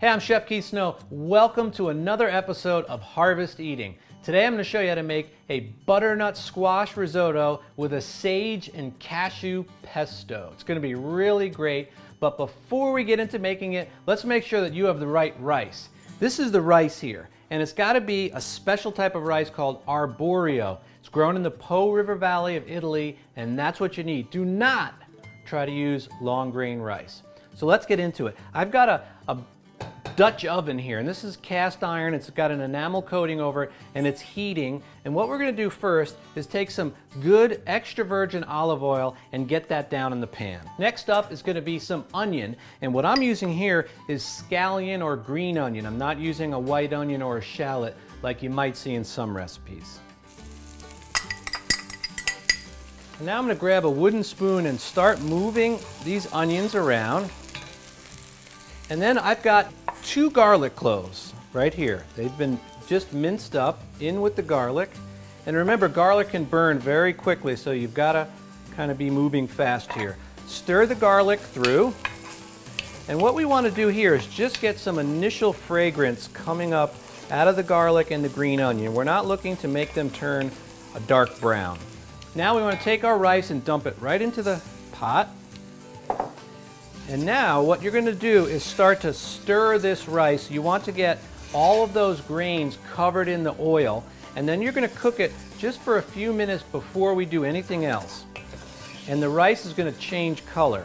Hey, I'm Chef Keith Snow. Welcome to another episode of Harvest Eating. Today I'm going to show you how to make a butternut squash risotto with a sage and cashew pesto. It's going to be really great, but before we get into making it, let's make sure that you have the right rice. This is the rice here, and it's got to be a special type of rice called arborio. It's grown in the Po River Valley of Italy, and that's what you need. Do not try to use long grain rice. So let's get into it. I've got a Dutch oven here, and this is cast iron. It's got an enamel coating over it, and it's heating. And what we're going to do first is take some good extra virgin olive oil and get that down in the pan. Next up is going to be some onion, and what I'm using here is scallion or green onion. I'm not using a white onion or a shallot like you might see in some recipes. And now I'm going to grab a wooden spoon and start moving these onions around. And then I've got 2 garlic cloves right here. They've been just minced up in with the garlic. And remember, garlic can burn very quickly, so you've got to kind of be moving fast here. Stir the garlic through. And what we want to do here is just get some initial fragrance coming up out of the garlic and the green onion. We're not looking to make them turn a dark brown. Now we want to take our rice and dump it right into the pot. And now what you're going to do is start to stir this rice. You want to get all of those grains covered in the oil, and then you're going to cook it just for a few minutes before we do anything else. And the rice is going to change color.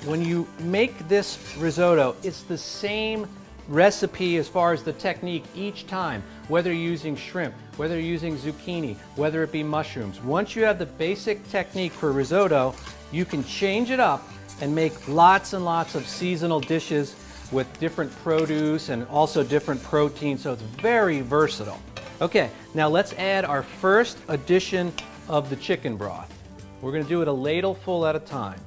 When you make this risotto, it's the same recipe as far as the technique each time, whether you're using shrimp, whether you're using zucchini, whether it be mushrooms. Once you have the basic technique for risotto, you can change it up and make lots and lots of seasonal dishes with different produce and also different proteins, so it's very versatile. Okay, now let's add our first addition of the chicken broth. We're going to do it a ladleful at a time.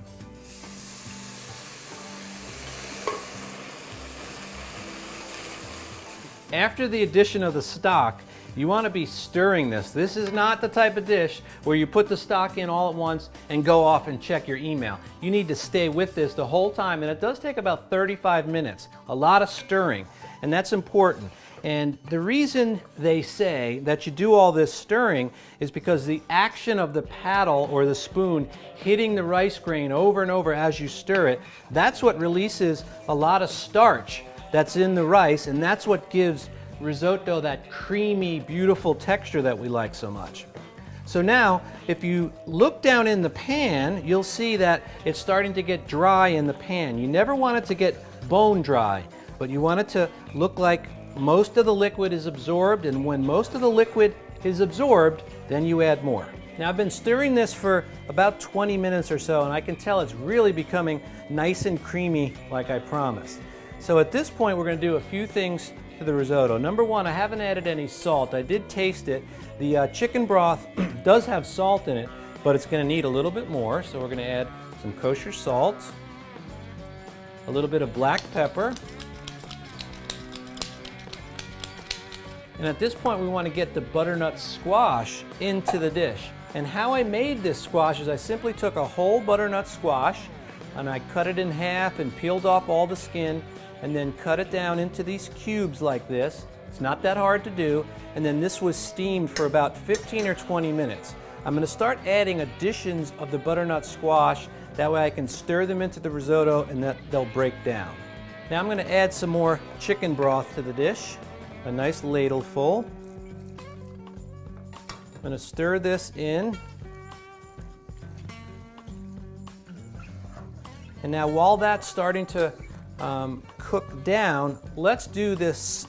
After the addition of the stock, you want to be stirring this. This is not the type of dish where you put the stock in all at once and go off and check your email. You need to stay with this the whole time, and it does take about 35 minutes. A lot of stirring, and that's important. And the reason they say that you do all this stirring is because the action of the paddle or the spoon hitting the rice grain over and over as you stir it, that's what releases a lot of starch that's in the rice, and that's what gives risotto that creamy, beautiful texture that we like so much. So now, if you look down in the pan, you'll see that it's starting to get dry in the pan. You never want it to get bone dry, but you want it to look like most of the liquid is absorbed, and when most of the liquid is absorbed, then you add more. Now, I've been stirring this for about 20 minutes or so, and I can tell it's really becoming nice and creamy like I promised. So at this point, we're going to do a few things to the risotto. Number one, I haven't added any salt. I did taste it. The chicken broth does have salt in it, but it's going to need a little bit more. So we're going to add some kosher salt, a little bit of black pepper. And at this point, we want to get the butternut squash into the dish. And how I made this squash is I simply took a whole butternut squash and I cut it in half and peeled off all the skin, and then cut it down into these cubes like this. It's not that hard to do. And then this was steamed for about 15 or 20 minutes. I'm going to start adding additions of the butternut squash. That way I can stir them into the risotto and that they'll break down. Now I'm going to add some more chicken broth to the dish. A nice ladleful. I'm going to stir this in. And now while that's starting to cook down, let's do this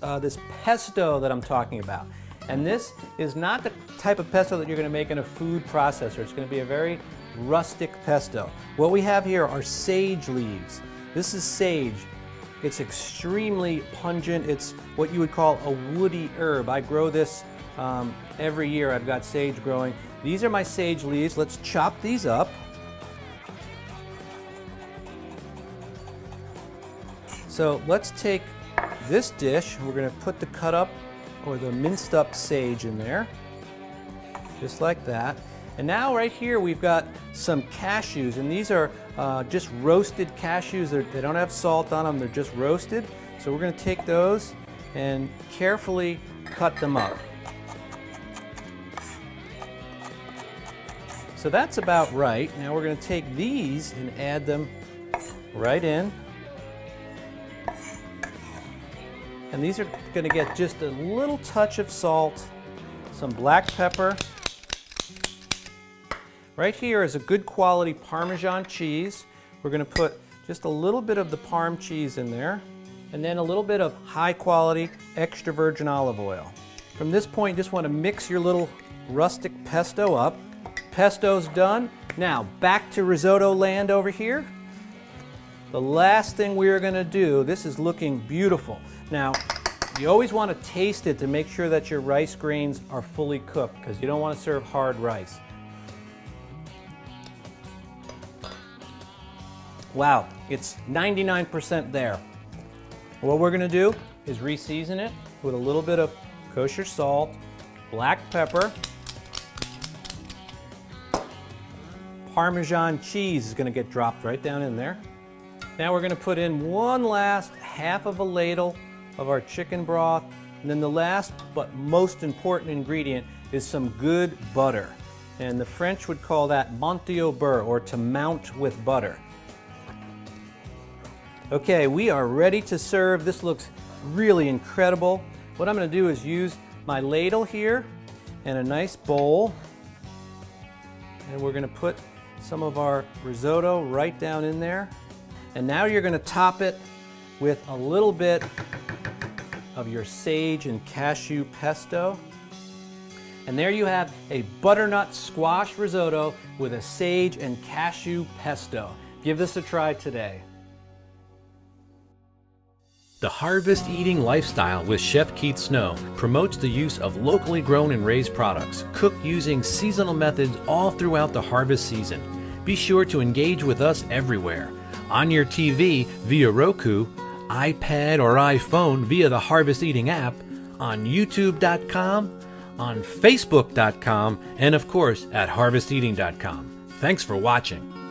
pesto that I'm talking about. And this is not the type of pesto that you're going to make in a food processor. It's going to be a very rustic pesto. What we have here are sage leaves. This is sage. It's extremely pungent. It's what you would call a woody herb. I grow this every year. I've got sage growing. These are my sage leaves. Let's chop these up. So let's take this dish, we're going to put the cut up or the minced up sage in there, just like that. And now right here we've got some cashews, and these are just roasted cashews. They don't have salt on them, they're just roasted. So we're going to take those and carefully cut them up. So that's about right. Now we're going to take these and add them right in. And these are going to get just a little touch of salt, some black pepper. Right here is a good quality Parmesan cheese. We're going to put just a little bit of the Parm cheese in there, and then a little bit of high quality extra virgin olive oil. From this point, just want to mix your little rustic pesto up. Pesto's done. Now back to risotto land over here. The last thing we're going to do, this is looking beautiful. Now, you always want to taste it to make sure that your rice grains are fully cooked, because you don't want to serve hard rice. Wow, it's 99% there. What we're going to do is re-season it with a little bit of kosher salt, black pepper, Parmesan cheese is going to get dropped right down in there. Now we're going to put in one last half of a ladle of our chicken broth, and then the last but most important ingredient is some good butter. And the French would call that monter au beurre, or to mount with butter. Okay, we are ready to serve. This looks really incredible. What I'm going to do is use my ladle here and a nice bowl, and we're going to put some of our risotto right down in there. And now you're going to top it with a little bit of your sage and cashew pesto. And there you have a butternut squash risotto with a sage and cashew pesto. Give this a try today. The Harvest Eating Lifestyle with Chef Keith Snow promotes the use of locally grown and raised products, cooked using seasonal methods all throughout the harvest season. Be sure to engage with us everywhere. On your TV via Roku, iPad or iPhone via the Harvest Eating app, on YouTube.com, on Facebook.com, and of course at HarvestEating.com. Thanks for watching.